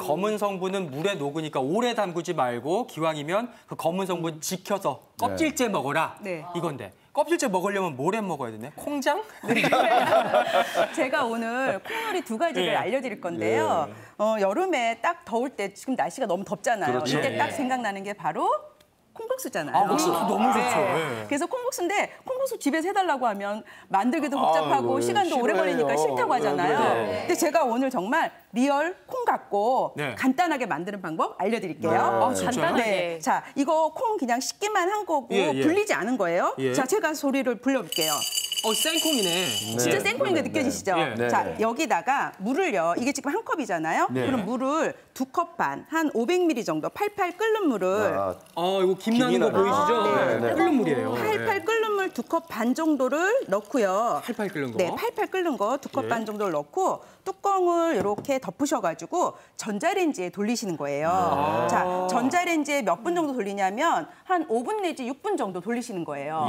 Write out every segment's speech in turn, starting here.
검은 성분은 물에 녹으니까 오래 담그지 말고 기왕이면 그 검은 성분 지켜서 껍질째 먹어라. 네. 이건데. 껍질째 먹으려면 뭘 해 먹어야 되네? 콩장? 네. 제가 오늘 콩요리 두 가지를 알려드릴 건데요. 여름에 딱 더울 때 지금 날씨가 너무 덥잖아요. 그렇죠. 이때 딱 생각나는 게 바로 콩국수잖아요. 아, 콩국수 너무 좋죠. 네. 그래서 콩국수인데 콩국수 집에서 해달라고 하면 만들기도 복잡하고 시간도 싫어해요. 오래 걸리니까 싫다고 하잖아요. 네. 근데 제가 오늘 정말 리얼 콩 갖고 간단하게 만드는 방법 알려드릴게요. 아, 간단하게. 네. 자, 이거 콩 그냥 씻기만 한 거고 불리지 않은 거예요. 자, 제가 소리를 불러볼게요. 생콩이네. 진짜 생콩인 게 느껴지시죠? 네. 자, 여기다가 물을요. 이게 지금 한 컵이잖아요. 그럼 물을 2컵 반, 한 500ml 정도 팔팔 끓는 물을 이거 김 나는 거 보이시죠? 네. 끓는 물이에요. 팔팔 끓는 물 2컵 반 정도를 넣고요. 팔팔 끓는 거? 네, 팔팔 끓는 거 2컵 반 정도를 넣고 뚜껑을 이렇게 덮으셔가지고 전자레인지에 돌리시는 거예요. 자, 전자레인지에 몇 분 정도 돌리냐면 한 5분 내지 6분 정도 돌리시는 거예요.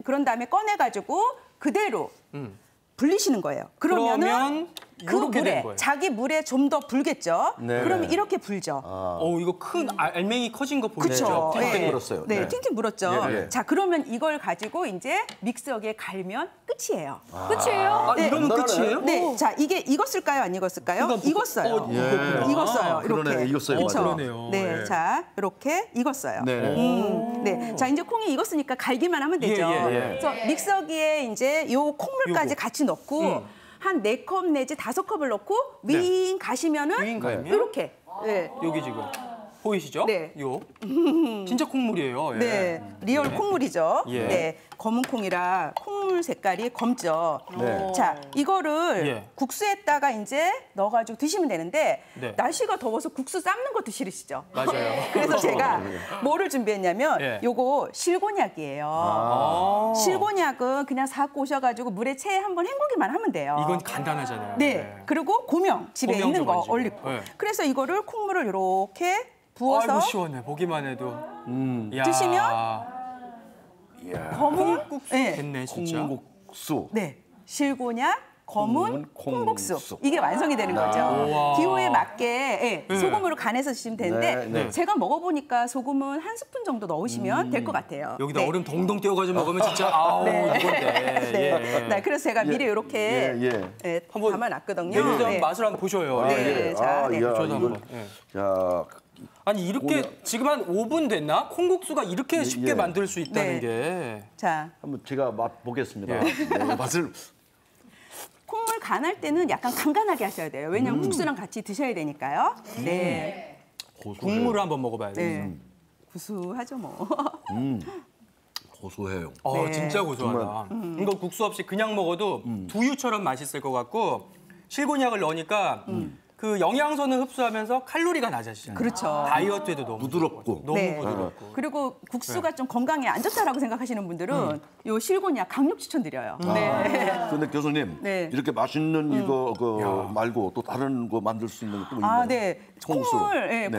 그런 다음에 꺼내가지고 그대로 불리시는 거예요. 그러면은 그 물에 자기 물에 좀 더 불겠죠. 그러면 이렇게 불죠. 이거 큰 알맹이 커진 거 보이시죠? 그렇죠. tingting 불었어요. 네, 팅팅 불었죠. 네. 자, 그러면 이걸 가지고 이제 믹서기에 갈면 끝이에요. 끝이에요? 네. 이러면 끝이에요? 네, 자, 이게 익었을까요? 안 익었을까요? 익었어요. 익었어요. 이렇게. 그러네, 익었어요. 그쵸? 그러네요. 네, 자, 이렇게 익었어요. 네. 네, 자, 이제 콩이 익었으니까 갈기만 하면 되죠. 그래서 믹서기에 이제 요 콩물까지 같이 넣고 한 4컵 내지 5컵을 넣고 윙 가시면은 윙 갈면? 이렇게. 네. 여기 지금 보이시죠? 네. 요 진짜 콩물이에요. 네, 리얼 콩물이죠. 예. 네, 검은 콩이라 콩물 색깔이 검죠. 네. 자, 이거를 국수에다가 이제 넣어가지고 드시면 되는데 날씨가 더워서 국수 삶는 것도 싫으시죠? 맞아요. 그래서 제가 뭐를 준비했냐면 요거 실곤약이에요. 실곤약은 그냥 사갖고 오셔가지고 물에 채 한번 헹구기만 하면 돼요. 이건 간단하잖아요. 네, 그리고 고명 집에 고명 있는 거 좀 얹고. 올리고. 그래서 이거를 콩물을 이렇게 부어서 아이고 시원해. 보기만 해도. 이야. 드시면 검은 콩국수 네. 됐네 진짜. 콩국수. 네, 실곤약, 검은 콩국수. 콩국수. 이게 완성이 되는 거죠. 우와. 기호에 맞게 소금으로 간해서 드시면 되는데 제가 먹어보니까 소금은 한 스푼 정도 넣으시면 될 것 같아요. 여기다 얼음 동동 띄워가지고 먹으면 진짜 이건데. 네, 그래서 제가 미리 이렇게 한번 담아놨거든요. 한번 맛을 한번 보셔요. 네, 자, 저도 한번. 자, 아니 이렇게 지금 한 5분 됐나? 콩국수가 이렇게 쉽게 만들 수 있다는 네. 게. 자, 한번 제가 맛 보겠습니다. 네, 맛을 콩물 간할 때는 약간 간간하게 하셔야 돼요. 왜냐하면 국수랑 같이 드셔야 되니까요. 네. 국물을 한번 먹어봐야 돼. 네. 구수하죠 뭐. 고소해요. 네. 진짜 고소하다. 이거 국수 없이 그냥 먹어도 두유처럼 맛있을 것 같고 실곤약을 넣으니까 그 영양소는 흡수하면서 칼로리가 낮아지잖아요. 그렇죠. 다이어트에도 너무 부드럽고. 너무 네. 부드럽고. 그리고 국수가 좀 건강에 안 좋다라고 생각하시는 분들은 요 실곤약 강력 추천드려요. 네. 근데 교수님, 네. 이렇게 맛있는 이거 말고 또 다른 거 만들 수 있는 것도 있나요? 네. 콩국수로.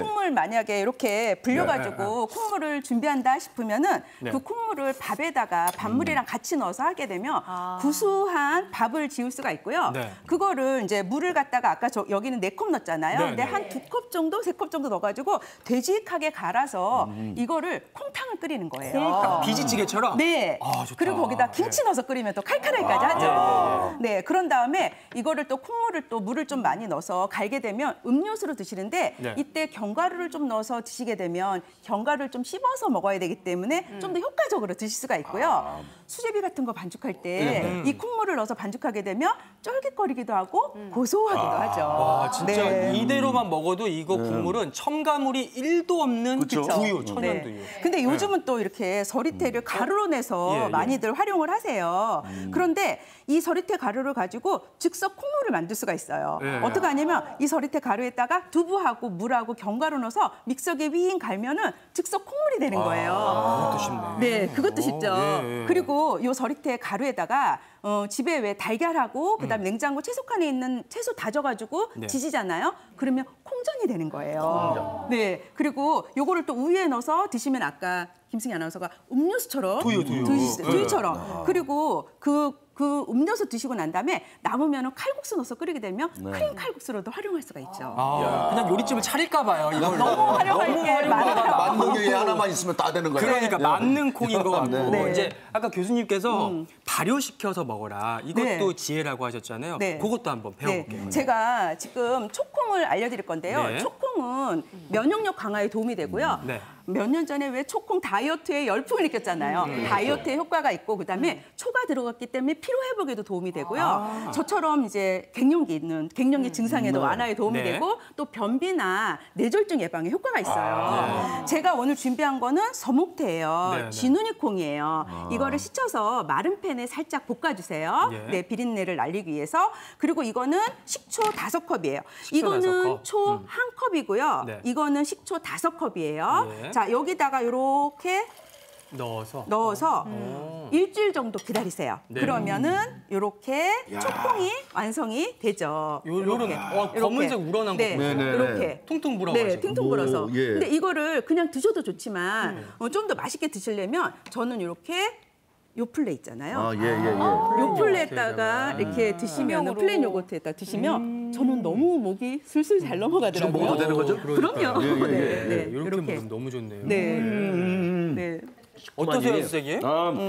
콩물 만약에 이렇게 불려가지고 콩물을 준비한다 싶으면은 그 콩물을 밥에다가 밥물이랑 같이 넣어서 하게 되면 구수한 밥을 지을 수가 있고요. 그거를 이제 물을 갖다가 아까 여기는 4컵 넣었잖아요. 근데 한 2컵 정도, 3컵 정도 넣어가지고 되직하게 갈아서 이거를 콩탕을 끓이는 거예요. 콩탕, 비지찌개처럼? 네. 좋다. 그리고 거기다 김치 넣어서 끓이면 또 칼칼하기까지 하죠. 네. 그런 다음에 이거를 또 콩물을 또 물을 좀 많이 넣어서 갈게 되면 음료수로 드시는데 이때 견과류를 좀 넣어서 드시게 되면 견과류를 좀 씹어서 먹어야 되기 때문에 좀 더 효과적으로 드실 수가 있고요. 수제비 같은 거 반죽할 때 이 콩물을 넣어서 반죽하게 되면 쫄깃거리기도 하고 고소하기도 하죠. 와, 진짜 이대로만 먹어도 이거 국물은 첨가물이 1도 없는 두유, 천연두유. 근데 요즘은 또 이렇게 서리태를 가루로 내서 많이들 활용을 하세요. 그런데 이 서리태 가루를 가지고 즉석 콩물을 만들 수가 있어요. 어떻게 하냐면 이 서리태 가루에다가 두부하고 물하고 견과류 넣어서 믹서기에 윙 갈면은 즉석 콩물이 되는 거예요. 그것도 쉽네. 네, 그것도 쉽죠. 그리고 이 서리태 가루에다가 집에 왜 달걀하고 그다음에 냉장고 채소칸에 있는 채소 다져가지고 지지잖아요. 그러면 콩전이 되는 거예요. 네, 그리고 요거를 또 우유에 넣어서 드시면 아까 김승희 아나운서가 음료수처럼 두유처럼. 그리고 그 그 음료수 드시고 난 다음에 남으면 칼국수 넣어서 끓이게 되면 크림 칼국수로도 활용할 수가 있죠. 그냥 요리집을 차릴까 봐요. 이걸 너무 활용할 게 많아요. 만능 게 하나만 있으면 다 되는 거예요. 그러니까 만능 콩인 것 같고 네. 이제 아까 교수님께서 발효시켜서 먹어라 이것도 네. 지혜라고 하셨잖아요. 네. 그것도 한번 배워볼게요. 네, 제가 지금 초콩을 알려드릴 건데요. 네. 초콩은 면역력 강화에 도움이 되고요. 네. 몇 년 전에 왜 초콩 다이어트에 열풍을 일으켰잖아요. 다이어트에 효과가 있고 그다음에 초가 들어갔기 때문에 피로 회복에도 도움이 되고요. 저처럼 이제 갱년기 증상에도 완화에 도움이 네. 되고 또 변비나 뇌졸중 예방에 효과가 있어요. 제가 오늘 준비한 거는 서목태예요. 네, 네. 쥐눈이 콩이에요. 이거를 씻어서 마른 팬에 살짝 볶아주세요. 예. 네, 비린내를 날리기 위해서. 그리고 이거는 식초 5컵이에요. 식초 이거는 5컵. 초 1컵이고요. 네. 이거는 식초 5컵이에요. 예. 자, 여기다가 이렇게 넣어서 일주일 정도 기다리세요. 네. 그러면은 이렇게 초콩이 완성이 되죠. 요런 이렇게. 검은색 우러난 거 네, 보세요. 이렇게. 퉁퉁 네, 불어가지고. 퉁퉁 불어서. 예. 근데 이거를 그냥 드셔도 좋지만 좀 더 맛있게 드시려면 저는 이렇게 요플레 있잖아요. 요플레에다가 이렇게 드시면 플레인 요거트에다 드시면 저는 너무 목이 술술 잘 넘어가더라고요. 지금 먹어도 되는 거죠? 그럼요. 이렇게 먹으면 너무 좋네요. 네. 네. 어떠세요, 선생님?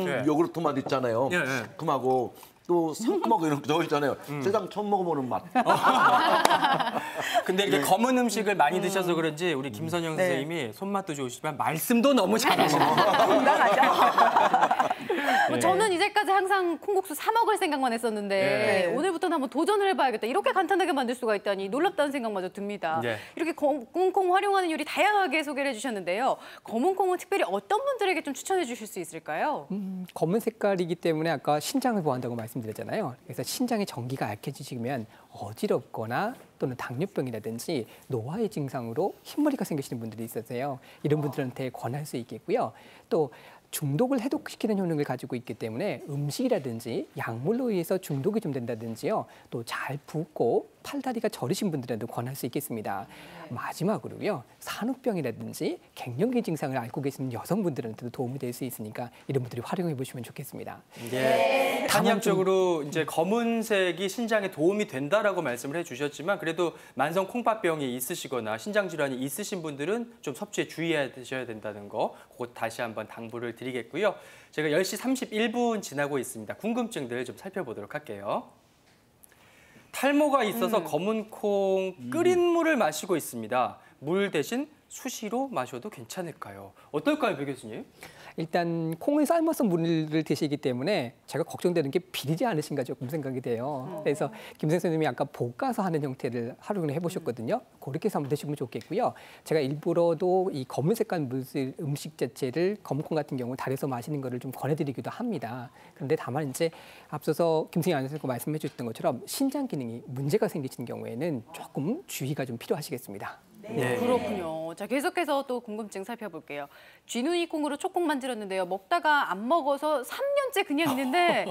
네. 요구르트 맛 있잖아요. 예, 예. 새콤하고 또 상큼하고 이런 거 있잖아요. 세상 처음 먹어보는 맛. 근데 이렇게 검은 음식을 많이 드셔서 그런지 우리 김선영 네. 선생님이 손맛도 좋으시지만 말씀도 너무 잘하시네요. 건강하죠. 뭐 저는 이제까지 항상 콩국수 사 먹을 생각만 했었는데 네. 오늘부터는 한번 도전을 해봐야겠다. 이렇게 간단하게 만들 수가 있다니 놀랍다는 생각마저 듭니다. 네. 이렇게 검은 콩 활용하는 요리 다양하게 소개를 해주셨는데요. 검은 콩은 특별히 어떤 분들에게 좀 추천해 주실 수 있을까요? 검은 색깔이기 때문에 아까 신장을 보호한다고 말씀드렸잖아요. 그래서 신장의 전기가 약해지시면 어지럽거나 또는 당뇨병이라든지 노화의 증상으로 흰머리가 생기시는 분들이 있어서요. 이런 분들한테 권할 수 있겠고요. 또 중독을 해독시키는 효능을 가지고 있기 때문에 음식이라든지 약물로 의해서 중독이 좀 된다든지요. 또 잘 붓고 팔다리가 저리신 분들한테 권할 수 있겠습니다. 마지막으로요. 산후병이라든지 갱년기 증상을 앓고 계시는 여성분들한테도 도움이 될 수 있으니까 이런 분들이 활용해 보시면 좋겠습니다. 예. 한의학적으로 이제 검은색이 신장에 도움이 된다라고 말씀을 해주셨지만 그래도 만성 콩팥병이 있으시거나 신장 질환이 있으신 분들은 좀 섭취에 주의하셔야 된다는 거 그거 다시 한번 당부를 드리겠고요. 제가 10시 31분 지나고 있습니다. 궁금증들 좀 살펴보도록 할게요. 탈모가 있어서 검은 콩 끓인 물을 마시고 있습니다. 물 대신 수시로 마셔도 괜찮을까요? 어떨까요, 배 교수님? 일단 콩을 삶아서 물을 드시기 때문에 제가 걱정되는 게 비리지 않으신가 조금 생각이 돼요. 그래서 김 선생님이 아까 볶아서 하는 형태를 활용을 해보셨거든요. 그렇게 해서 한번 드시면 좋겠고요. 제가 일부러도 이 검은 색깔 음식 자체를 검은 콩 같은 경우 달여서 마시는 거를 좀 권해드리기도 합니다. 그런데 다만 이제 앞서서 김선영 아나운서가 말씀해 주셨던 것처럼 신장 기능이 문제가 생기시는 경우에는 조금 주의가 좀 필요하시겠습니다. 네. 그렇군요. 자, 계속해서 또 궁금증 살펴볼게요. 쥐눈이 콩으로 초콩 만들었는데요. 먹다가 안 먹어서 3년째 그냥 있는데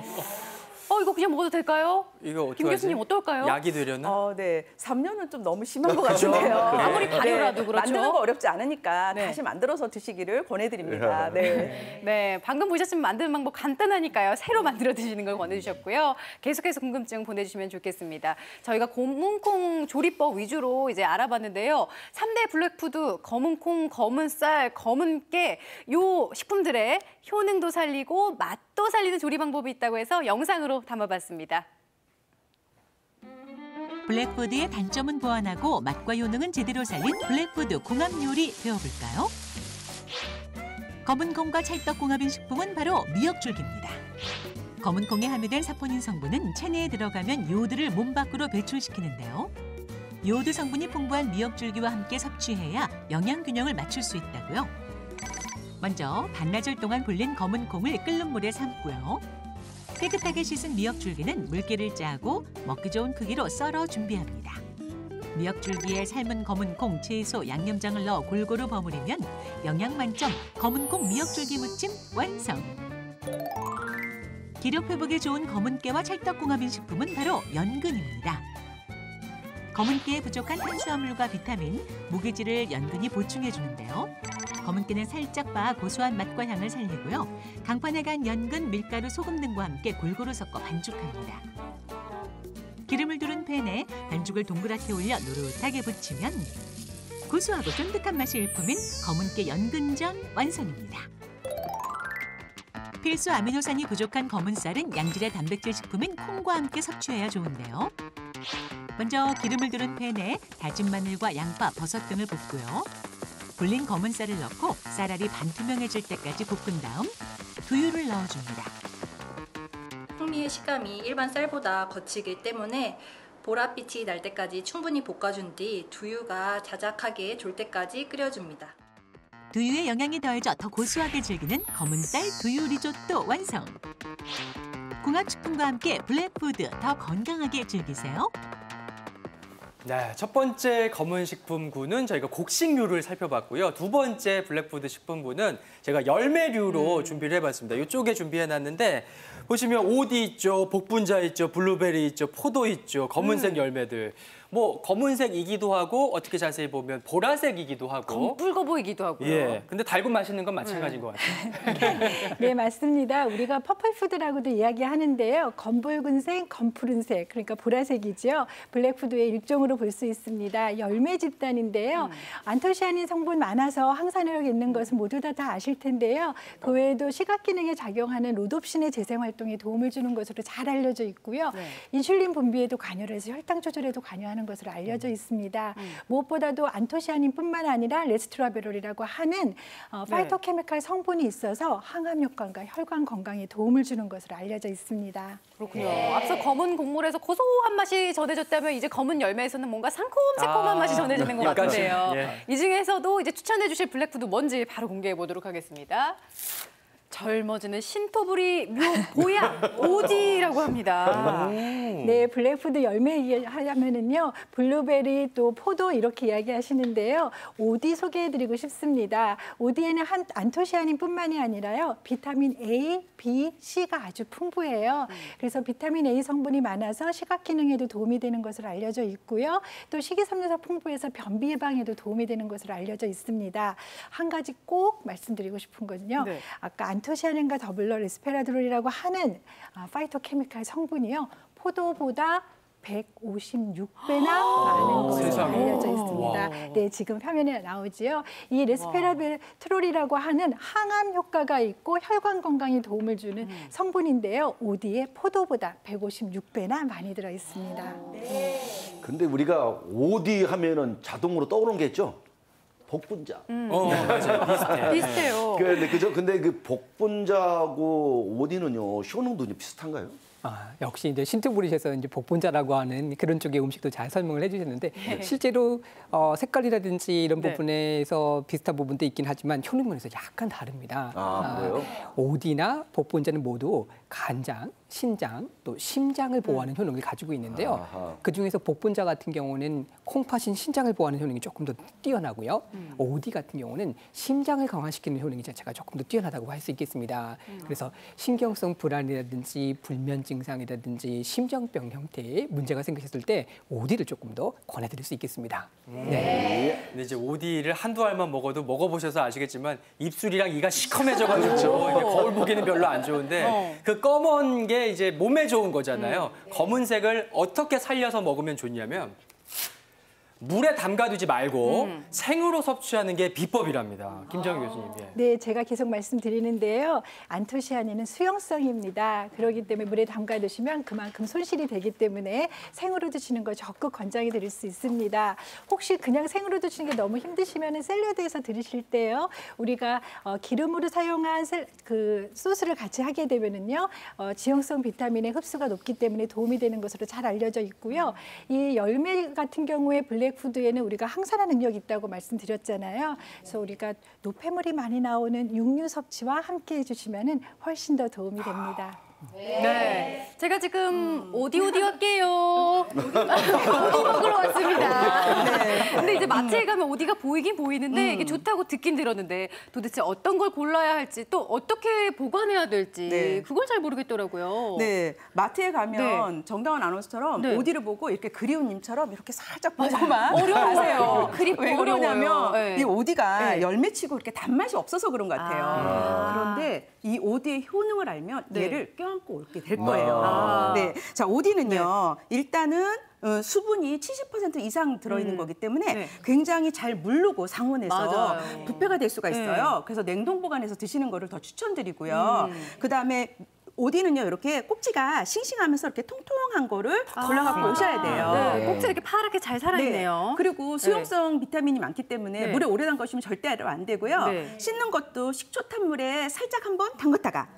이거 그냥 먹어도 될까요? 이거 어떻게 김 교수님 어떨까요? 약이 되려나? 네. 3년은 좀 너무 심한 것 같은데요. 아무리 발효라도 그렇죠. 만드는 거 어렵지 않으니까 네. 다시 만들어서 드시기를 권해드립니다. 네. 네, 방금 보셨지만 만드는 방법 간단하니까요. 새로 만들어 드시는 걸 권해주셨고요. 계속해서 궁금증 보내주시면 좋겠습니다. 저희가 검은콩 조리법 위주로 이제 알아봤는데요. 3대 블랙푸드, 검은콩, 검은쌀, 검은깨 요 식품들의 효능도 살리고 맛도 살리는 조리 방법이 있다고 해서 영상으로 담아봤습니다. 블랙푸드의 단점은 보완하고 맛과 효능은 제대로 살린 블랙푸드 궁합 요리 배워볼까요? 검은 콩과 찰떡 궁합인 식품은 바로 미역줄기입니다. 검은 콩에 함유된 사포닌 성분은 체내에 들어가면 요오드를 몸 밖으로 배출시키는데요. 요오드 성분이 풍부한 미역줄기와 함께 섭취해야 영양 균형을 맞출 수 있다고요. 먼저 반나절 동안 불린 검은 콩을 끓는 물에 삶고요. 깨끗하게 씻은 미역줄기는 물기를 짜고 먹기 좋은 크기로 썰어 준비합니다. 미역줄기에 삶은 검은 콩, 채소, 양념장을 넣어 골고루 버무리면 영양 만점 검은 콩 미역줄기 무침 완성! 기력 회복에 좋은 검은깨와 찰떡궁합인 식품은 바로 연근입니다. 검은깨에 부족한 탄수화물과 비타민, 무기질을 연근히 보충해 주는데요. 검은깨는 살짝 빻아 고소한 맛과 향을 살리고요. 강판에 간 연근, 밀가루, 소금 등과 함께 골고루 섞어 반죽합니다. 기름을 두른 팬에 반죽을 동그랗게 올려 노릇하게 부치면 고소하고 쫀득한 맛이 일품인 검은깨 연근전 완성입니다. 필수 아미노산이 부족한 검은 쌀은 양질의 단백질 식품인 콩과 함께 섭취해야 좋은데요. 먼저 기름을 두른 팬에 다진 마늘과 양파, 버섯 등을 볶고요. 불린 검은 쌀을 넣고 쌀알이 반투명해질 때까지 볶은 다음 두유를 넣어줍니다. 풍미의 식감이 일반 쌀보다 거치기 때문에 보랏빛이 날 때까지 충분히 볶아준 뒤 두유가 자작하게 졸 때까지 끓여줍니다. 두유의 영양이 더해져 더 고소하게 즐기는 검은 쌀 두유 리조또 완성! 궁합식품과 함께 블랙푸드 더 건강하게 즐기세요. 네, 첫 번째 검은 식품군은 저희가 곡식류를 살펴봤고요. 두 번째 블랙푸드 식품군은 제가 열매류로 준비를 해봤습니다. 이쪽에 준비해놨는데 보시면 오디 있죠, 복분자 있죠, 블루베리 있죠, 포도 있죠, 검은색 열매들. 뭐 검은색이기도 하고 어떻게 자세히 보면 보라색이기도 하고. 붉어 보이기도 하고요. 예, 근데 달고 맛있는 건 마찬가지인 것 같아요. 네, 맞습니다. 우리가 퍼플푸드라고도 이야기하는데요. 검붉은색, 검푸른색, 그러니까 보라색이죠. 블랙푸드의 일종으로 볼 수 있습니다. 열매 집단인데요. 안토시아닌 성분 많아서 항산화력 있는 것은 모두 다 아실 텐데요. 그 외에도 시각 기능에 작용하는 로놉신의 재생 활동에 도움을 주는 것으로 잘 알려져 있고요. 인슐린 분비에도 관여를 해서 혈당 조절에도 관여하는 것으로 알려져 있습니다. 무엇보다도 안토시아닌뿐만 아니라 레스트라베롤이라고 하는 파이토케미칼 성분이 있어서 항암 효과가 혈관 건강에 도움을 주는 것으로 알려져 있습니다. 그렇군요. 앞서 검은 곡물에서 고소한 맛이 전해졌다면 이제 검은 열매에서는 뭔가 상콤새콤한 맛이 전해지는 것 같은데요. 이 중에서도 이제 추천해 주실 블랙푸드 뭔지 바로 공개해 보도록 하겠습니다. 젊어지는 신토부리 묘보약 오디라고 합니다. 네, 블랙푸드 열매 얘기하면은요, 블루베리 또 포도 이렇게 이야기하시는데요. 오디 소개해드리고 싶습니다. 오디에는 안토시아닌뿐만이 아니라요, 비타민 A, B, C가 아주 풍부해요. 그래서 비타민 A 성분이 많아서 시각 기능에도 도움이 되는 것으로 알려져 있고요. 또 식이섬유가 풍부해서 변비 예방에도 도움이 되는 것으로 알려져 있습니다. 한 가지 꼭 말씀드리고 싶은 거는요. 네. 아까 안토시아닌과 더불어 레스페라드롤이라고 하는 파이토케미칼 성분이요. 포도보다 156배나 많은 것으로 세상에. 알려져 있습니다. 네, 지금 화면에 나오지요. 이 레스페라트롤이라고 하는 항암 효과가 있고 혈관 건강에 도움을 주는 성분인데요. 오디에 포도보다 156배나 많이 들어 있습니다. 근데 우리가 오디 하면은 자동으로 떠오르는 게 있죠. 복분자. 맞아요. 비슷해. 비슷해요. 그죠? 근데 그 복분자하고 오디는요, 효능도 비슷한가요? 역시 이제 신토부리셔서 이제 복분자라고 하는 그런 쪽의 음식도 잘 설명을 해주셨는데 실제로 색깔이라든지 이런 부분에서 비슷한 부분도 있긴 하지만 효능면에서 약간 다릅니다. 그래요? 오디나 복분자는 모두 간장, 신장, 또 심장을 보호하는 효능을 가지고 있는데요. 그중에서 복분자 같은 경우는 콩팥인 신장을 보호하는 효능이 조금 더 뛰어나고요. 오디 같은 경우는 심장을 강화시키는 효능이 자체가 조금 더 뛰어나다고 할 수 있겠습니다. 그래서 신경성 불안이라든지 불면 증상이라든지 심장병 형태의 문제가 생기셨을 때 오디를 조금 더 권해드릴 수 있겠습니다. 네. 근데 이제 오디를 한두 알만 먹어도 먹어보셔서 아시겠지만 입술이랑 이가 시커매져가지고 이제 거울 보기는 별로 안 좋은데 그 검은 게 이제 몸에 좋은 거잖아요. 검은색을 어떻게 살려서 먹으면 좋냐면 물에 담가두지 말고 생으로 섭취하는 게 비법이랍니다. 김정희 교수님. 예. 네, 제가 계속 말씀드리는데요. 안토시아닌은 수용성입니다. 그렇기 때문에 물에 담가 두시면 그만큼 손실이 되기 때문에 생으로 드시는 걸 적극 권장해 드릴 수 있습니다. 혹시 그냥 생으로 드시는 게 너무 힘드시면 샐러드에서 드실 때요. 우리가 기름으로 사용한 그 소스를 같이 하게 되면은요. 지용성 비타민의 흡수가 높기 때문에 도움이 되는 것으로 잘 알려져 있고요. 이 열매 같은 경우에 블랙푸드에는 우리가 항산화 능력이 있다고 말씀드렸잖아요. 그래서 우리가 노폐물이 많이 나오는 육류 섭취와 함께 해주시면 훨씬 더 도움이 됩니다. 네. 제가 지금 오디 할게요. 오디 먹으러 왔습니다. 근데 이제 마트에 가면 오디가 보이긴 보이는데 이게 좋다고 듣긴 들었는데 도대체 어떤 걸 골라야 할지 또 어떻게 보관해야 될지 네. 그걸 잘 모르겠더라고요. 네, 마트에 가면 정다운 아나운서처럼 네. 오디를 보고 이렇게 그리운 님처럼 이렇게 살짝 보고만 어려워요. 가세요. 그립 왜 어려워요. 그러냐면 네. 이 오디가 네. 열매치고 이렇게 단맛이 없어서 그런 것 같아요. 그런데 이 오디의 효능을 알면 네. 얘를 껴안고 올게 될 거예요. 네, 자 오디는요 일단은 수분이 70% 이상 들어있는 거기 때문에 네. 굉장히 잘 물르고 상온에서 맞아요. 부패가 될 수가 있어요. 네. 그래서 냉동 보관해서 드시는 거를 더 추천드리고요. 그다음에 오디는요 이렇게 꼭지가 싱싱하면서 이렇게 통통한 거를 골라갖고 오셔야 돼요. 네. 꼭지 이렇게 파랗게 잘 살아있네요. 네. 그리고 수용성 비타민이 많기 때문에 네. 물에 오래 담가시면 절대 안 되고요. 네. 씻는 것도 식초탄물에 살짝 한번 담갔다가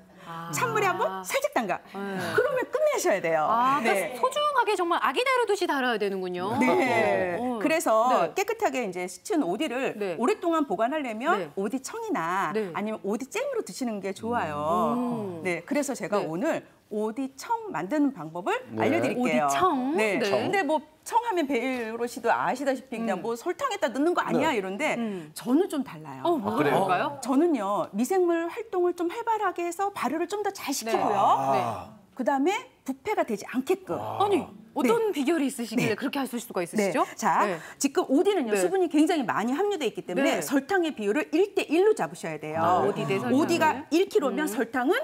찬물에 한번 살짝 담가. 그러면 끝내셔야 돼요. 그러니까 소중하게 정말 아기 다루듯이 다뤄야 되는군요. 네. 네. 그래서 깨끗하게 이제 씻은 오디를 네. 오랫동안 보관하려면 네. 오디청이나 네. 아니면 오디잼으로 드시는 게 좋아요. 네. 그래서 제가 네. 오늘 오디청 만드는 방법을 알려드릴게요. 오디청? 네. 네. 근데 뭐 청하면 배일로 씨도 아시다시피 그냥 뭐 설탕에다 넣는 거 아니야 이런데 저는 좀 달라요. 그럴까요? 저는요 미생물 활동을 좀 활발하게 해서 발효를 좀 더 잘 시키고요. 그다음에 부패가 되지 않게끔. 아니 어떤 비결이 있으시길래 네. 그렇게 하실 수가 네. 있으시죠? 자, 네. 지금 오디는요 네. 수분이 굉장히 많이 함유돼 있기 때문에 네. 설탕의 비율을 1대1로 잡으셔야 돼요. 오디 대 설탕을. 오디가 1kg면 설탕은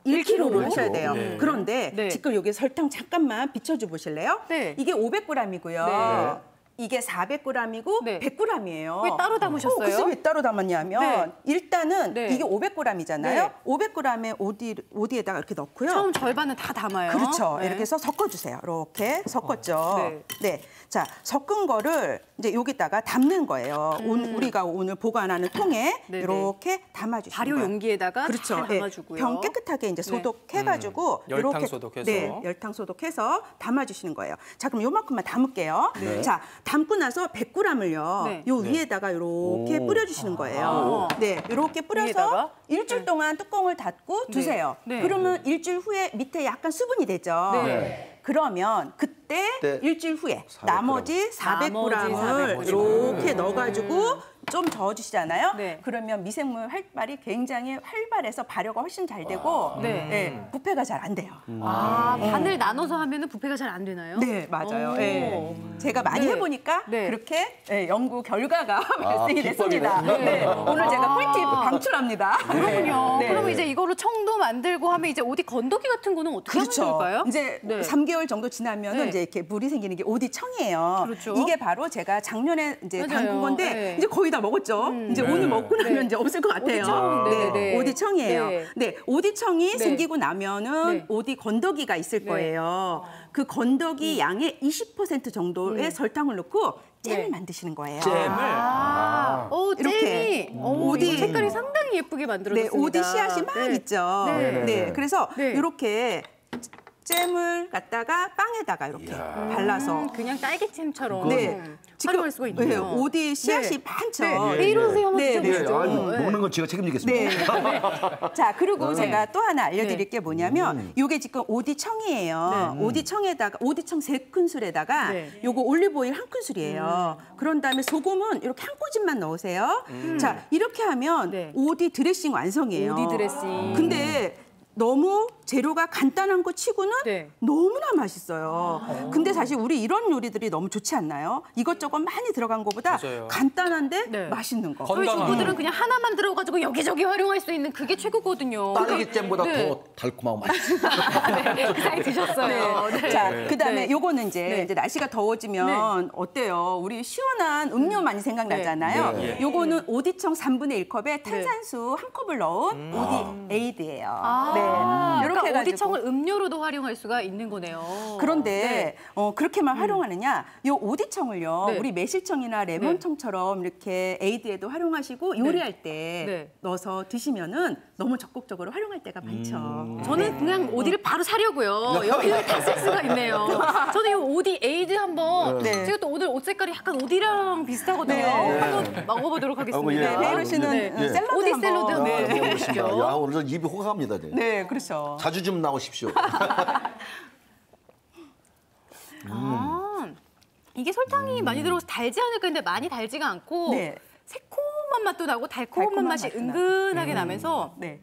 1kg로 하셔야 돼요. 네. 그런데 네. 지금 여기 설탕 잠깐만 비춰줘 보실래요? 네. 이게 500g이고요. 네. 이게 400g이고 네. 100g이에요. 왜 따로 담으셨어요? 글쎄 왜 따로 담았냐면 네. 일단은 이게 500g이잖아요. 네. 500g의 오디에다가 이렇게 넣고요. 처음 절반은 다 담아요. 그렇죠. 네. 이렇게 해서 섞어주세요. 이렇게 섞었죠. 네. 네. 자, 섞은 거를 이제 여기다가 담는 거예요. 우리가 오늘 보관하는 통에 네네. 이렇게 담아주시는 발효 거예요. 용기에다가 그렇죠. 잘 담아주고요. 네. 병 깨끗하게 이제 소독해가지고 열탕 이렇게 소독해서. 네, 열탕 소독해서 담아주시는 거예요. 자, 그럼 요만큼만 담을게요. 자, 담고 나서 100g을요. 네. 요 위에다가 이렇게 뿌려주시는 거예요. 네, 이렇게 뿌려서 위에다가? 일주일 동안 뚜껑을 닫고 두세요. 네. 그러면 일주일 후에 밑에 약간 수분이 되죠. 네. 그러면 그때 네. 일주일 후에 400g. 나머지 400g을 이렇게 넣어가지고 좀 저어주시잖아요. 네. 그러면 미생물 활발이 굉장히 활발해서 발효가 훨씬 잘 되고 네. 부패가 잘 안 돼요. 반을 나눠서 하면은 부패가 잘 안 되나요? 네, 맞아요. 오. 네. 제가 많이 네. 해보니까 네. 그렇게 연구 결과가 발생이 됐습니다. 비법이네. 네. 오늘 제가 꿀팁 방출합니다. 그렇군요. 네. 그러면 이제 이걸로 청도 만들고 하면 이제 오디 건더기 같은 거는 어떻게 하면 그렇죠. 될까요? 이제 네. 3개월 정도 지나면은 네. 이제 이렇게 물이 생기는 게 오디청이에요. 그렇죠. 이게 바로 제가 작년에 이제 맞아요. 담근 건데 네. 이제 거의 다 먹었죠. 이제 오늘 먹고 나면 네. 이제 없을 것 같아요. 오디청. 네, 네. 오디청이에요. 네. 네, 오디청이 네. 생기고 나면은 네. 오디 건더기가 있을 거예요. 그 건더기 양의 20% 정도의 설탕을 넣고 잼을 네. 만드시는 거예요. 잼을 이렇게. 잼이 오디. 색깔이 상당히 예쁘게 네, 만들어졌습니다. 오디 씨앗이 막 네. 있죠. 네. 네. 그래서 네. 이렇게 잼을 갖다가 빵에다가 이렇게 발라서 그냥 딸기잼처럼 네. 활용할 수가 있네요. 네, 오디 씨앗이 네. 많죠. 네. 왜 이러세요? 한번 네, 네. 드셔보시죠. 먹는 건 제가 책임지겠습니다. 네. 자, 그리고 제가 또 하나 알려드릴 게 뭐냐면 이게 지금 오디청이에요. 오디청에다가 오디청 3큰술에다가 네. 요거 올리브오일 1큰술이에요. 그런 다음에 소금은 이렇게 한 꼬집만 넣으세요. 자, 이렇게 하면 네. 오디 드레싱 완성이에요. 오디 드레싱. 근데 너무 재료가 간단한 거 치고는 네. 너무나 맛있어요. 근데 사실 우리 이런 요리들이 너무 좋지 않나요? 이것저것 많이 들어간 것보다 맞아요. 간단한데 네. 맛있는 거. 저희 건강한 주부들은 그냥 하나만 들어가지고 여기저기 활용할 수 있는 그게 최고거든요. 딸기잼보다 네. 더 달콤하고 맛있어요. 네, 그 사이 드셨어요. 네. 자, 그다음에 네. 요거는 이제, 네. 이제 날씨가 더워지면 어때요? 우리 시원한 음료 많이 생각나잖아요. 네. 요거는 오디청 3분의 1컵에 탄산수 1컵을 넣은 오디 에이드예요. 아, 네. 이렇게 그러니까 해가지고. 오디청을 음료로도 활용할 수가 있는 거네요. 그런데 그렇게만 활용하느냐? 요 오디청을요. 네. 우리 매실청이나 레몬청처럼 이렇게 에이드에도 활용하시고 요리할 때 네. 넣어서 드시면은 너무 적극적으로 활용할 때가 많죠. 저는 그냥 오디를 바로 사려고요. 여기는 다 센스가 있네요. 저는 이 오디 에이드 한번 네. 제가 또 오늘 옷 색깔이 약간 오디랑 비슷하거든요. 네. 한번 먹어보도록 하겠습니다. 예. 네, 베이로 씨는 네. 샐러드 오디 한번. 샐러드 한번 네. 해보십니다. 야, 오늘 입이 호강합니다. 네. 네, 그렇죠. 잘 자주 좀 나오십시오. 이게 설탕이 많이 들어가서 달지 않을까 했는데 많이 달지가 않고 네. 새콤한 맛도 나고 달콤한 맛이 맛도 은근하게 나면서 네.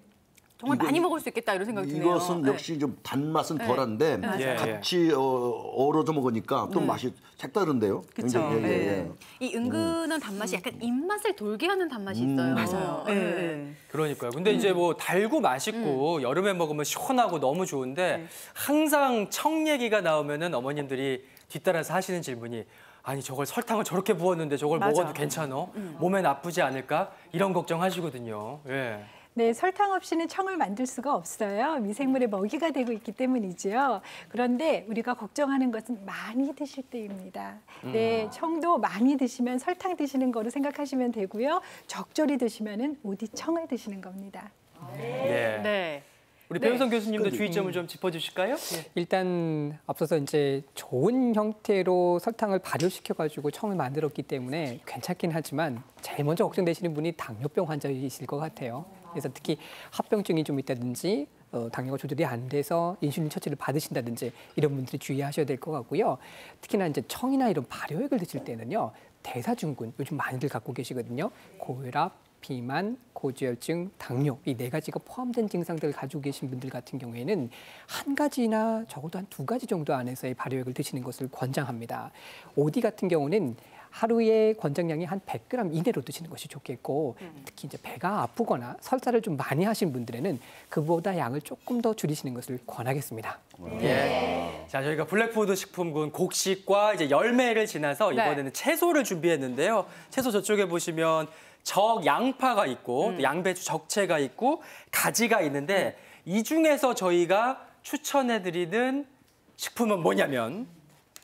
정말 많이 먹을 수 있겠다 이런 생각이 드네요. 이것은 역시 좀 단맛은 덜한데 예, 같이 어우러져 먹으니까 또 맛이 색다른데요. 그쵸. 굉장히, 네. 이 은근한 단맛이 약간 입맛을 돌게 하는 단맛이 있어요. 맞아요. 네. 네. 그러니까요. 근데 이제 뭐 달고 맛있고 여름에 먹으면 시원하고 너무 좋은데 항상 청 얘기가 나오면은 어머님들이 뒤따라서 하시는 질문이 아니 저걸 설탕을 저렇게 부었는데 저걸 맞아. 먹어도 괜찮아? 몸에 나쁘지 않을까? 이런 걱정하시거든요. 예. 네, 설탕 없이는 청을 만들 수가 없어요. 미생물의 먹이가 되고 있기 때문이지요. 그런데 우리가 걱정하는 것은 많이 드실 때입니다. 네, 청도 많이 드시면 설탕 드시는 거로 생각하시면 되고요. 적절히 드시면은 오디 청을 드시는 겁니다. 네. 네. 우리 배우성 교수님도 주의점을 좀 짚어주실까요? 예. 일단 앞서서 이제 좋은 형태로 설탕을 발효시켜가지고 청을 만들었기 때문에 괜찮긴 하지만 제일 먼저 걱정되시는 분이 당뇨병 환자이실 것 같아요. 그래서 특히 합병증이 좀 있다든지 당뇨가 조절이 안 돼서 인슐린 처치를 받으신다든지 이런 분들이 주의하셔야 될 것 같고요. 특히나 이제 청이나 이런 발효액을 드실 때는요. 대사증후군 요즘 많이들 갖고 계시거든요. 고혈압, 비만, 고지혈증, 당뇨 이 네 가지가 포함된 증상들을 가지고 계신 분들 같은 경우에는 한 가지나 적어도 한 두 가지 정도 안에서의 발효액을 드시는 것을 권장합니다. OD 같은 경우는 하루에 권장량이 한 100g 이내로 드시는 것이 좋겠고 특히 이제 배가 아프거나 설사를 좀 많이 하신 분들에는 그보다 양을 조금 더 줄이시는 것을 권하겠습니다. 예. 자, 저희가 블랙푸드 식품군 곡식과 이제 열매를 지나서 이번에는 채소를 준비했는데요. 채소 저쪽에 보시면 적양파가 있고 또 양배추 적채가 있고 가지가 있는데 이 중에서 저희가 추천해드리는 식품은 뭐냐면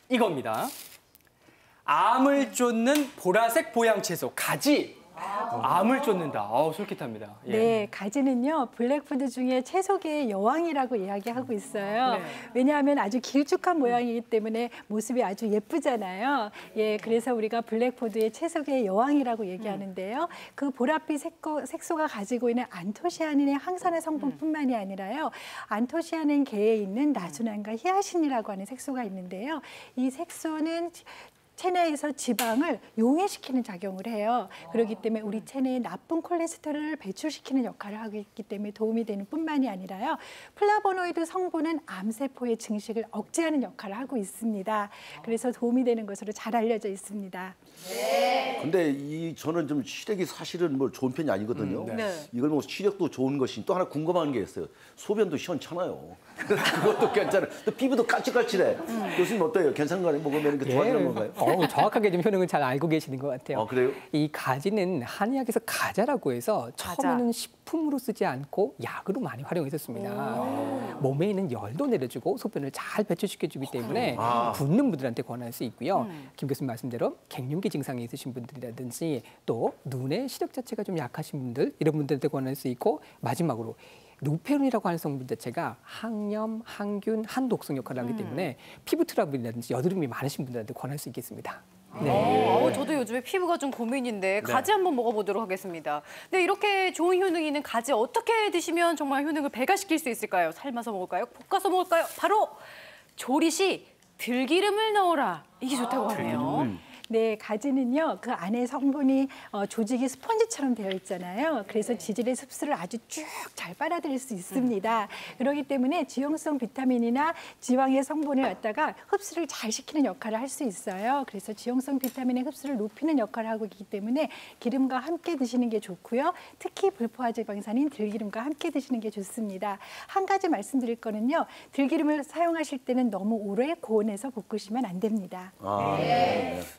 이겁니다. 암을 쫓는 보라색 보양 채소 가지. 암을 쫓는다. 솔깃합니다. 예. 네, 가지는요 블랙푸드 중에 채소계의 여왕이라고 이야기하고 있어요. 왜냐하면 아주 길쭉한 모양이기 때문에 모습이 아주 예쁘잖아요. 예, 그래서 우리가 블랙푸드의 채소계의 여왕이라고 얘기하는데요. 그 보랏빛 색소가 가지고 있는 안토시아닌의 항산화 성분뿐만이 아니라요. 안토시아닌 계에 있는 나주난과 히아신이라고 하는 색소가 있는데요. 이 색소는 체내에서 지방을 용해시키는 작용을 해요. 그렇기 때문에 우리 체내에 나쁜 콜레스테롤을 배출시키는 역할을 하고 있기 때문에 도움이 되는 뿐만이 아니라요. 플라보노이드 성분은 암세포의 증식을 억제하는 역할을 하고 있습니다. 그래서 도움이 되는 것으로 잘 알려져 있습니다. 근데 저는 좀 시력이 사실은 뭐 좋은 편이 아니거든요. 이걸 뭐 시력도 좋은 것이 또 하나 궁금한 게 있어요. 소변도 시원찮아요. 그것도 괜찮아요. 또 피부도 까칠까칠해. 교수님 어때요? 괜찮은가요? 먹으면 이렇게 좋아지는 건가요? 정확하게 좀 효능을 잘 알고 계시는 것 같아요. 그래요? 이 가지는 한의학에서 가자라고 해서 처음에는 식품으로 쓰지 않고 약으로 많이 활용했었습니다. 몸에 있는 열도 내려주고 소변을 잘 배출시켜주기 때문에 붓는 분들한테 권할 수 있고요. 김 교수님 말씀대로 갱년기 증상이 있으신 분들이라든지 또 눈의 시력 자체가 좀 약하신 분들 이런 분들한테 권할 수 있고 마지막으로 루페론이라고 하는 성분 자체가 항염, 항균, 항독성 역할을 하기 때문에 피부 트러블이라든지 여드름이 많으신 분들한테 권할 수 있겠습니다. 네. 저도 요즘에 피부가 좀 고민인데 가지 한번 먹어보도록 하겠습니다. 네, 이렇게 좋은 효능이 있는 가지 어떻게 드시면 정말 효능을 배가시킬 수 있을까요? 삶아서 먹을까요? 볶아서 먹을까요? 바로 조리 시 들기름을 넣어라. 이게 좋다고 하네요. 네, 가지는요, 그 안에 성분이 조직이 스펀지처럼 되어 있잖아요. 그래서 지질의 습수를 아주 쭉 잘 빨아들일 수 있습니다. 그렇기 때문에 지용성 비타민이나 지방의 성분을 갖다가 흡수를 잘 시키는 역할을 할 수 있어요. 그래서 지용성 비타민의 흡수를 높이는 역할을 하고 있기 때문에 기름과 함께 드시는 게 좋고요. 특히 불포화 지방산인 들기름과 함께 드시는 게 좋습니다. 한 가지 말씀드릴 거는요, 들기름을 사용하실 때는 너무 오래 고온에서 볶으시면 안 됩니다.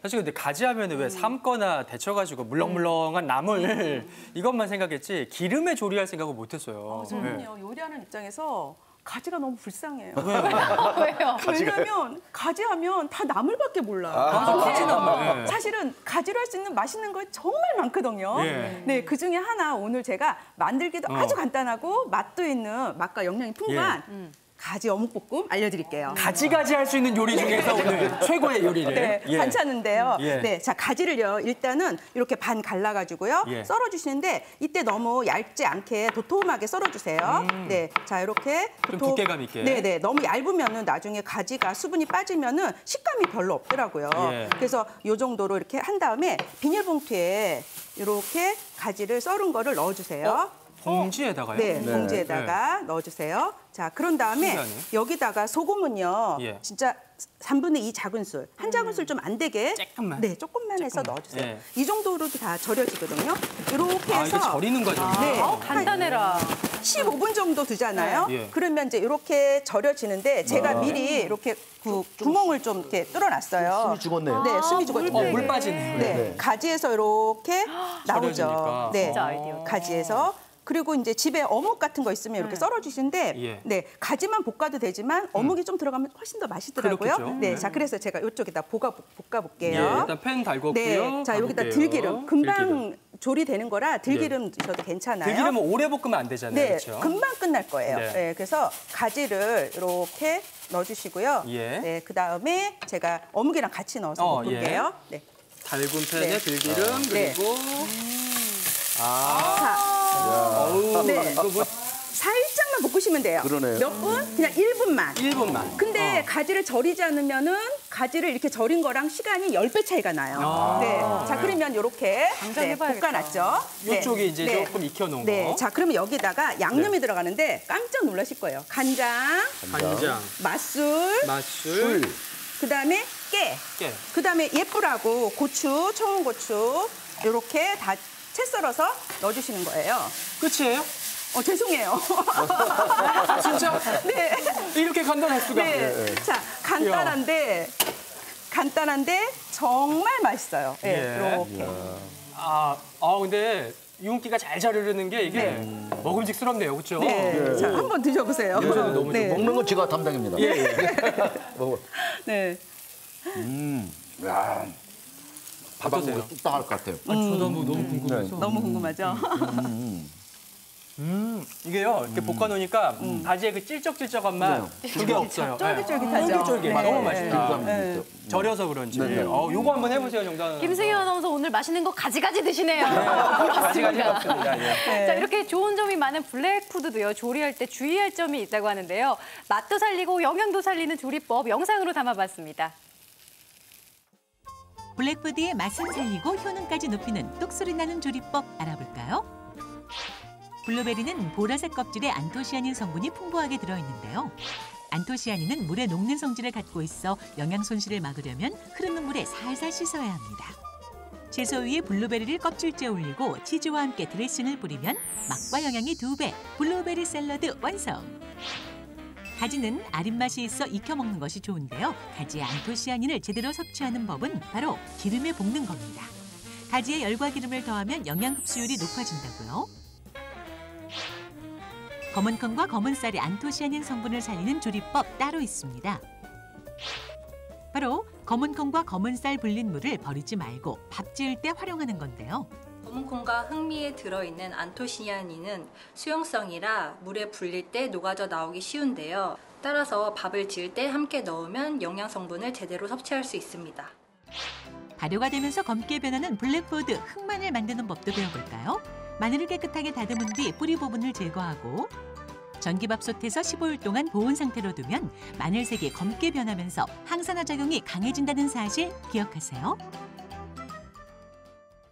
사실 근데 가지 하면은 왜 삶거나 데쳐가지고 물렁물렁한 나물 이것만 생각했지 기름에 조리할 생각은 못했어요. 저는요 요리하는 입장에서 가지가 너무 불쌍해요. 왜요? 왜냐면 가지하면 다 나물밖에 몰라요. 가지나물. 사실은 가지로 할 수 있는 맛있는 거 정말 많거든요. 네, 그 중에 하나 오늘 제가 만들기도 아주 간단하고 맛도 있는 맛과 영양이 풍부한 가지 어묵볶음 알려드릴게요. 가지가지 할 수 있는 요리 중에서 오늘 최고의 요리를. 네, 예. 반찬인데요. 예. 네, 자 가지를요 일단은 이렇게 반 갈라가지고요 예. 썰어주시는데 이때 너무 얇지 않게 도톰하게 썰어주세요. 네, 자 이렇게 좀 두께감 있게. 네네, 너무 얇으면은 나중에 가지가 수분이 빠지면은 식감이 별로 없더라고요. 예. 그래서 요 정도로 이렇게 한 다음에 비닐봉투에 이렇게 가지를 썰은 거를 넣어주세요. 봉지에다가요? 네, 봉지에다가 넣어주세요. 자, 그런 다음에 신기하네. 여기다가 소금은요. 예. 진짜 3분의 2 작은술, 한 작은술 좀 안 되게. 조금만. 네, 조금만 해서 넣어주세요. 예. 이 정도로도 다 절여지거든요. 이렇게 아, 해서 이게 절이는 과정이에요? 네, 간단해라. 15분 정도 두잖아요. 예. 그러면 이제 이렇게 절여지는데 제가 미리 이렇게 구멍을 좀 이렇게 뚫어놨어요. 숨이 죽었네요. 네, 숨이 죽었죠. 물 빠지네. 네, 가지에서 이렇게 나오죠. 절여지니까. 네, 진짜 아이디어. 가지에서. 그리고 이제 집에 어묵 같은 거 있으면 이렇게 썰어주시는데, 예. 네, 가지만 볶아도 되지만 어묵이 좀 들어가면 훨씬 더 맛있더라고요. 그렇겠죠. 네, 네. 자 그래서 제가 이쪽에다 볶아볼게요. 예, 일단 팬 달궜고요. 네, 자 여기다 가볼게요. 들기름, 금방 들기름. 조리되는 거라 들기름 드셔도 괜찮아요. 들기름은 오래 볶으면 안 되잖아요. 네, 그렇죠? 금방 끝날 거예요. 네. 네. 그래서 가지를 이렇게 넣어주시고요. 예. 네, 그 다음에 제가 어묵이랑 같이 넣어서 볶을게요. 네. 달군 팬에 네. 들기름 네. 그리고 자, 어우 네. 이거 뭐 살짝만 볶으시면 돼요. 그러네요. 몇 분? 그냥 1분만. 1분만. 근데 가지를 절이지 않으면은 가지를 이렇게 절인 거랑 시간이 10배 차이가 나요. 네. 자, 그러면 이렇게 당장 해봐야겠다. 볶아놨죠. 이쪽이 이제 조금 익혀놓은 네. 거. 자, 그러면 여기다가 양념이 들어가는데 깜짝 놀라실 거예요. 간장, 맛술, 맛술, 그다음에 깨. 깨. 그다음에 예쁘라고 고추, 청양고추 이렇게 다 채 썰어서 넣어주시는 거예요. 끝이에요? 죄송해요. 진짜? 네. 이렇게 간단할 수가. 네. 자, 간단한데 정말 맛있어요. 네, 예. 이렇게. 근데 유분기가 잘 자르는 게 이게 먹음직스럽네요, 그렇죠? 네. 자, 한번 드셔보세요. 너무 네. 먹는 건 제가 담당입니다. 먹어. 네. 야, 어떠세요? 밥하고 뚝딱 할 것 같아요. 저도 너무 궁금해서. 너무 궁금하죠? 이게요, 이렇게 볶아놓으니까 가지의 그 찔쩍찔쩍한 그게 없어요. 쫄깃쫄깃하죠. 쫄깃쫄깃. 네. 너무 맛있다. 네. 절여서 그런지. 요거 한번 해보세요, 정답. 김승현 아나운서 오늘 맛있는 거 가지가지 드시네요. 가지가지 없습니다. 예. 자, 이렇게 좋은 점이 많은 블랙푸드도요. 조리할 때 주의할 점이 있다고 하는데요. 맛도 살리고 영양도 살리는 조리법 영상으로 담아봤습니다. 블랙푸드의 맛은 살리고 효능까지 높이는 똑소리 나는 조리법 알아볼까요? 블루베리는 보라색 껍질에 안토시아닌 성분이 풍부하게 들어있는데요. 안토시아닌은 물에 녹는 성질을 갖고 있어 영양 손실을 막으려면 흐르는 물에 살살 씻어야 합니다. 채소 위에 블루베리를 껍질째 올리고 치즈와 함께 드레싱을 뿌리면 맛과 영양이 2배, 블루베리 샐러드 완성! 가지는 아린 맛이 있어 익혀 먹는 것이 좋은데요. 가지의 안토시아닌을 제대로 섭취하는 법은 바로 기름에 볶는 겁니다. 가지에 열과 기름을 더하면 영양 흡수율이 높아진다고요. 검은 콩과 검은 쌀이 안토시아닌 성분을 살리는 조리법 따로 있습니다. 바로 검은 콩과 검은 쌀 불린 물을 버리지 말고 밥 지을 때 활용하는 건데요. 검은콩과 흑미에 들어있는 안토시아닌은 수용성이라 물에 불릴 때 녹아져 나오기 쉬운데요. 따라서 밥을 지을 때 함께 넣으면 영양 성분을 제대로 섭취할 수 있습니다. 발효가 되면서 검게 변하는 블랙푸드 흑마늘 만드는 법도 배워볼까요? 마늘을 깨끗하게 다듬은 뒤 뿌리 부분을 제거하고 전기밥솥에서 15일 동안 보온 상태로 두면 마늘색이 검게 변하면서 항산화 작용이 강해진다는 사실 기억하세요.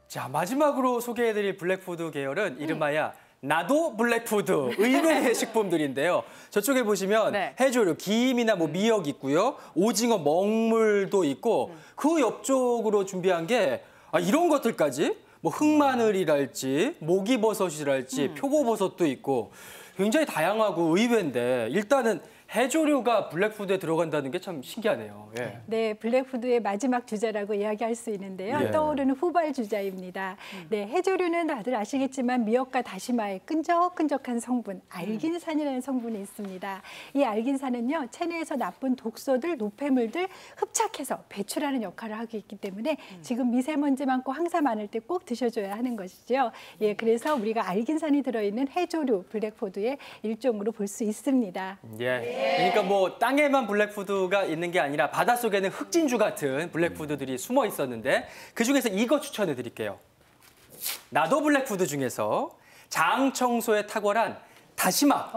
자, 마지막으로 소개해드릴 블랙푸드 계열은 이름하여 나도 블랙푸드 의외의 식품들인데요. 저쪽에 보시면 네. 해조류, 김이나 뭐 미역 있고요. 오징어, 먹물도 있고 그 옆쪽으로 준비한 게 이런 것들까지 뭐 흑마늘이랄지 목이버섯이랄지 표고버섯도 있고 굉장히 다양하고 의외인데 일단은 해조류가 블랙푸드에 들어간다는 게 참 신기하네요. 예. 네, 블랙푸드의 마지막 주자라고 이야기할 수 있는데요. 예. 떠오르는 후발 주자입니다. 네, 해조류는 다들 아시겠지만 미역과 다시마의 끈적끈적한 성분, 알긴산이라는 성분이 있습니다. 이 알긴산은요, 체내에서 나쁜 독소들, 노폐물들 흡착해서 배출하는 역할을 하고 있기 때문에 지금 미세먼지 많고 황사 많을 때 꼭 드셔줘야 하는 것이죠. 예, 그래서 우리가 알긴산이 들어있는 해조류 블랙푸드의 일종으로 볼 수 있습니다. 예. 그러니까 뭐 땅에만 블랙푸드가 있는 게 아니라 바닷속에는 흑진주 같은 블랙푸드들이 숨어 있었는데 그중에서 이거 추천해 드릴게요. 나도 블랙푸드 중에서 장 청소에 탁월한 다시마,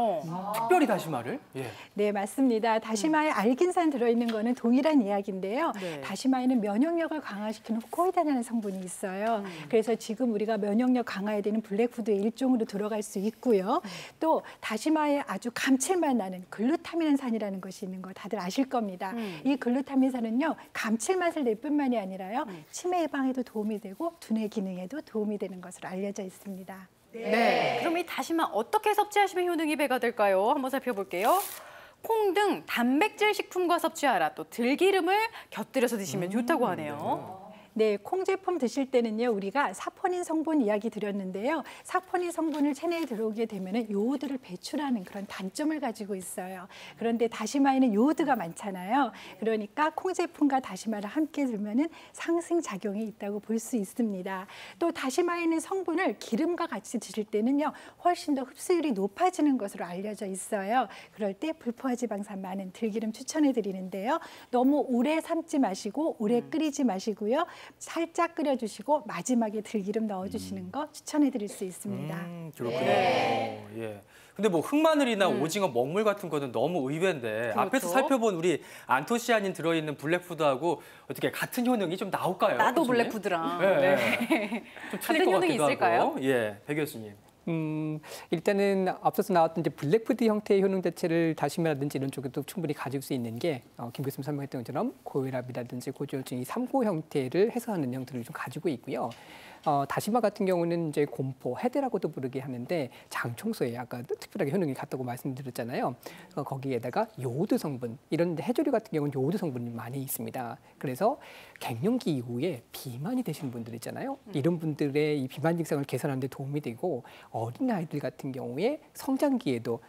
특별히 다시마를. 예. 네, 맞습니다. 다시마에 알긴산 들어있는 거는 동일한 이야기인데요. 네. 다시마에는 면역력을 강화시키는 코이단이라는 성분이 있어요. 그래서 지금 우리가 면역력 강화해야 되는 블랙푸드의 일종으로 들어갈 수 있고요. 또 다시마에 아주 감칠맛 나는 글루타민산이라는 것이 있는 거 다들 아실 겁니다. 이 글루타민산은요, 감칠맛을 낼 뿐만이 아니라요, 치매 예방에도 도움이 되고 두뇌 기능에도 도움이 되는 것으로 알려져 있습니다. 네. 그럼 이 다시마 어떻게 섭취하시면 효능이 배가 될까요? 한번 살펴볼게요. 콩 등 단백질 식품과 섭취하라. 또 들기름을 곁들여서 드시면 좋다고 하네요. 네, 콩 제품 드실 때는요, 우리가 사포닌 성분 이야기 드렸는데요. 사포닌 성분을 체내에 들어오게 되면 요오드를 배출하는 그런 단점을 가지고 있어요. 그런데 다시마에는 요오드가 많잖아요. 그러니까 콩 제품과 다시마를 함께 들면은 상승 작용이 있다고 볼 수 있습니다. 또 다시마에 있는 성분을 기름과 같이 드실 때는요, 훨씬 더 흡수율이 높아지는 것으로 알려져 있어요. 그럴 때 불포화지방산 많은 들기름 추천해 드리는데요. 너무 오래 삶지 마시고 오래 끓이지 마시고요. 살짝 끓여주시고 마지막에 들기름 넣어주시는 거 추천해드릴 수 있습니다. 그렇군요. 예. 근데 뭐 흑마늘이나 오징어, 먹물 같은 거는 너무 의외인데 그렇죠. 앞에서 살펴본 우리 안토시아닌 들어있는 블랙푸드하고 어떻게 같은 효능이 좀 나올까요? 나도 교수님? 블랙푸드랑. 네. 네. 좀 같은 틀릴 것 효능이 같기도 있을까요? 하고. 예, 배 교수님. 일단은 앞서서 나왔던 이제 블랙푸드 형태의 효능 자체를 다시마라든지 이런 쪽에도 충분히 가질 수 있는 게 김 교수님 설명했던 것처럼 고혈압이라든지 고지혈증 이 3고 형태를 해소하는 형태를 좀 가지고 있고요. 다시마 같은 경우는 이제 곰포, 해대라고도 부르게 하는데 장 청소에 아까 특별하게 효능이 같다고 말씀드렸잖아요. 거기에다가 요오드 성분, 이런 해조류 같은 경우는 요오드 성분이 많이 있습니다. 그래서 갱년기 이후에 비만이 되시는 분들 있잖아요. 이런 분들의 이 비만 증상을 개선하는 데 도움이 되고 어린 아이들 같은 경우에 성장기에도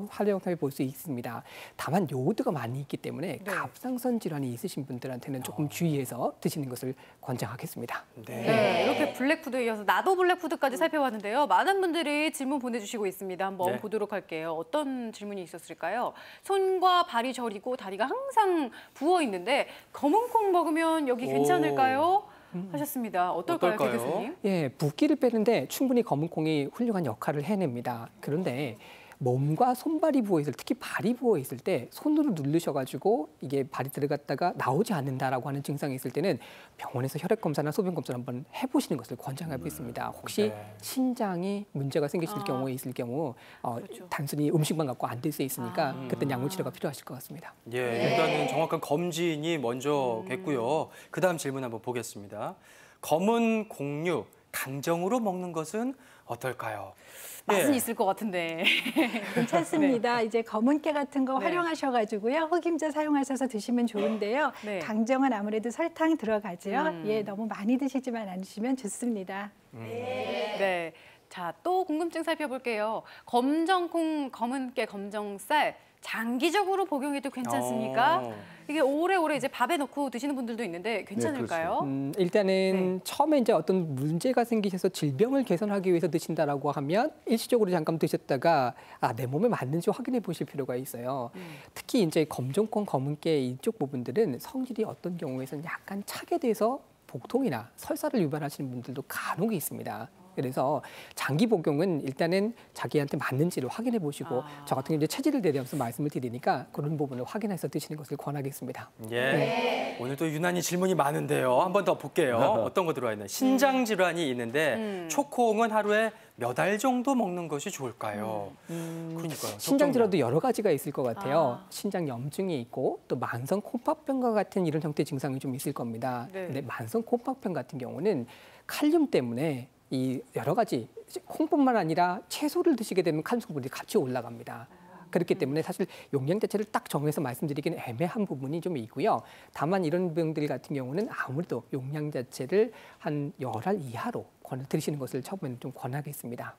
활용해 볼 수 있습니다. 다만 요오드가 많이 있기 때문에 갑상선 질환이 있으신 분들한테는 조금 주의해서 드시는 것을 권장하겠습니다. 네, 이렇게 블랙푸드에 이어서 나도 블랙푸드까지 살펴봤는데요. 많은 분들이 질문 보내주시고 있습니다. 한번 보도록 할게요. 어떤 질문이 있었을까요? 손과 발이 저리고 다리가 항상 부어 있는데 검은 콩 먹으면 여기 괜찮을까요? 하셨습니다. 어떨까요, 배 교수님? 예, 붓기를 빼는데 충분히 검은 콩이 훌륭한 역할을 해냅니다. 그런데 몸과 손발이 부어 있을, 특히 발이 부어 있을 때 손으로 누르셔가지고 이게 발이 들어갔다가 나오지 않는다라고 하는 증상이 있을 때는 병원에서 혈액 검사나 소변 검사를 한번 해보시는 것을 권장하고 있습니다. 혹시 신장이 문제가 생기실 경우에 있을 경우 단순히 음식만 갖고 안 될 수 있으니까 그때 약물 치료가 필요하실 것 같습니다. 예, 일단은 정확한 검진이 먼저겠고요. 그다음 질문 한번 보겠습니다. 검은 콩류 강정으로 먹는 것은 어떨까요? 맛은 있을 것 같은데. 괜찮습니다. 이제 검은 깨 같은 거 활용하셔가지고요. 흑임자 사용하셔서 드시면 좋은데요. 강정은 아무래도 설탕 들어가죠. 예, 너무 많이 드시지만 않으시면 좋습니다. 네. 자, 또 궁금증 살펴볼게요. 검정콩, 검은 깨, 검정쌀. 장기적으로 복용해도 괜찮습니까? 이게 오래오래 이제 밥에 넣고 드시는 분들도 있는데 괜찮을까요? 일단은 처음에 이제 어떤 문제가 생기셔서 질병을 개선하기 위해서 드신다라고 하면 일시적으로 잠깐 드셨다가 내 몸에 맞는지 확인해 보실 필요가 있어요. 특히 이제 검정콩, 검은깨 이쪽 부분들은 성질이 어떤 경우에는 약간 차게 돼서 복통이나 설사를 유발하시는 분들도 간혹 있습니다. 그래서 장기 복용은 일단은 자기한테 맞는지를 확인해 보시고 저 같은 경우 이제 체질을 대해서 말씀을 드리니까 그런 부분을 확인해서 드시는 것을 권하겠습니다. 예. 오늘 또 유난히 질문이 많은데요. 한 번 더 볼게요. 어떤 거 들어와 있나요? 신장 질환이 있는데 초콩은 하루에 몇 알 정도 먹는 것이 좋을까요? 그러니까요. 신장 질환도 여러 가지가 있을 것 같아요. 신장 염증이 있고 또 만성 콩팥병과 같은 이런 형태의 증상이 좀 있을 겁니다. 근데 만성 콩팥병 같은 경우는 칼륨 때문에 이 여러 가지 콩뿐만 아니라 채소를 드시게 되면 칼륨 성분이 같이 올라갑니다. 그렇기 때문에 사실 용량 자체를 딱 정해서 말씀드리기는 애매한 부분이 좀 있고요. 다만 이런 병들 같은 경우는 아무래도 용량 자체를 한 10알 이하로 드시는 것을 처음에는 좀 권하겠습니다.